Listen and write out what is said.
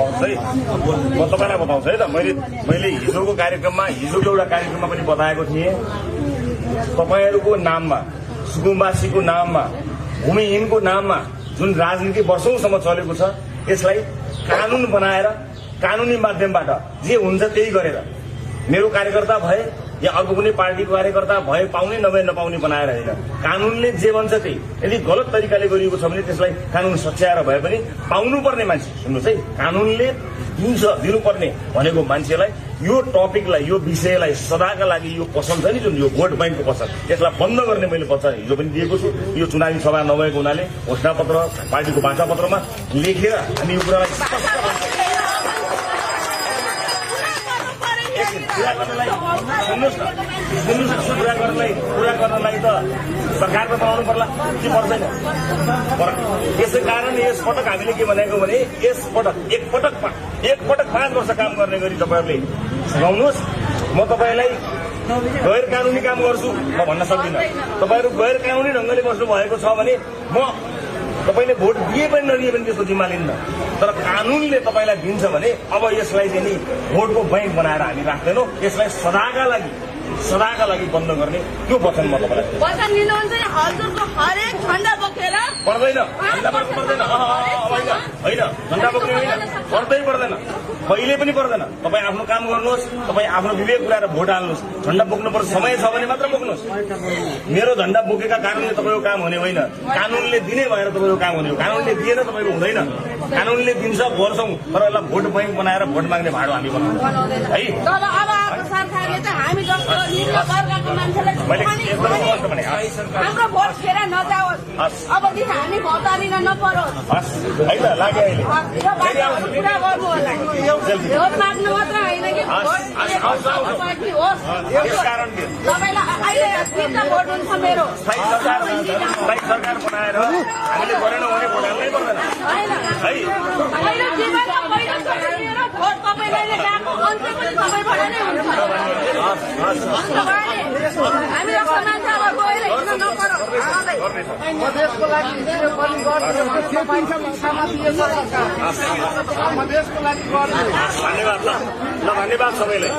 बताउँछु है, म तपाईँलाई बताउँछु है त। मैले हिजोको एउटा कार्यक्रममा पनि बताएको थिएँ, तपाईँहरूको नाममा, सुकुम्बासीको नाममा, भूमिहीनको नाममा जुन राजनीति वर्षौंसम्म चलेको छ, यसलाई कानून बनाएर कानूनी माध्यमबाट जे हुन्छ त्यही गरेर मेरो कार्यकर्ता भए या अर्को कुनै पार्टीको कार्यकर्ता भए पाउने नभए नपाउने बनाएर होइन, कानूनले जे भन्छ त्यही। यदि गलत तरिकाले गरिएको छ भने त्यसलाई कानून सच्याएर भए पनि पाउनुपर्ने मान्छे, सुन्नुहोस् है, कानूनले दिनुपर्ने भनेको मान्छेलाई यो टपिकलाई, यो विषयलाई सदाका लागि यो पसल छ नि, जुन यो भोट बैंकको पसल, यसलाई बन्द गर्ने मैले वचन हिजो पनि दिएको छु। यो चुनावी सभा नभएको हुनाले घोषणापत्र, पार्टीको भाषापत्रमा लेखेर हामी यो कुरालाई पुरा गर्नलाई त सरकार त बनाउनु पर्ला कि पर्दैन। यसै कारण यसपटक हामीले के भनेको भने यसपटक एकपटक 5 वर्ष काम गर्ने गरी तपाईँहरूले सुनाउनुहोस्। म तपाईँलाई गैर कानूनी काम गर्छु म भन्न सक्दिनँ। तपाईँहरू गैर कानूनी ढंगले बस्नु भएको छ भने म तपाईँले भोट दिए पनि नदिए पनि त्यसको जिम्मा लिन्न, तर कानूनले तपाईँलाई दिन्छ भने अब यसलाई चाहिँ नि भोटको बैंक बनाएर हामी राख्दैनौँ। यसलाई सदाका लागि बन्द गर्ने त्यो वचन म तपाईँलाई वचन लिनुहुन्छ। हजुरको हरेक झण्डा बोकेर पर्दैन, होइन झण्डा बोक्ने होइन, पर्दैन, कहिले पनि पर्दैन। तपाईँ आफ्नो काम गर्नुहोस्, तपाईँ आफ्नो विवेक पुऱ्याएर भोट हाल्नुहोस्। झण्डा बोक्नुपर्छ समय छ भने मात्र बोक्नुहोस्। मेरो झण्डा बोकेका कारणले तपाईँको काम हुने होइन, कानूनले दिने भएर तपाईँको काम हुने हो। कानूनले दिएन तपाईँको हुँदैन, कानूनले दिन्छ गर्छौँ, तर यसलाई भोट बैंक बनाएर भोट माग्ने भाडो हामी बनाउँछौँ है। सरकारले चाहिँ हामी जस्तो निम्न वर्गको मान्छेलाई हाम्रो भोट खेर नजाओस्, अबदेखि हामी भोट हालिन नपरोस् है त। लाग्यो अहिले पुरा गर्नु होला। भोट माग्नु मात्र होइन कि होस्। तपाईँलाई अहिले 3टा भोट हुन्छ मेरो। सरकार बनाएर हामीले गरेनौँ भने भोट हाल्नै पर्दैन पहिलो जीवनमा पहिलो लिएर भोट तपाईँलाई ल्याएको अन्त्य पनि तपाईँबाट नै हुन्छ। हामी जस्तो मान्छे अब गएर हिँड्न नपरोस्। देशको लागि धन्यवाद सबैलाई।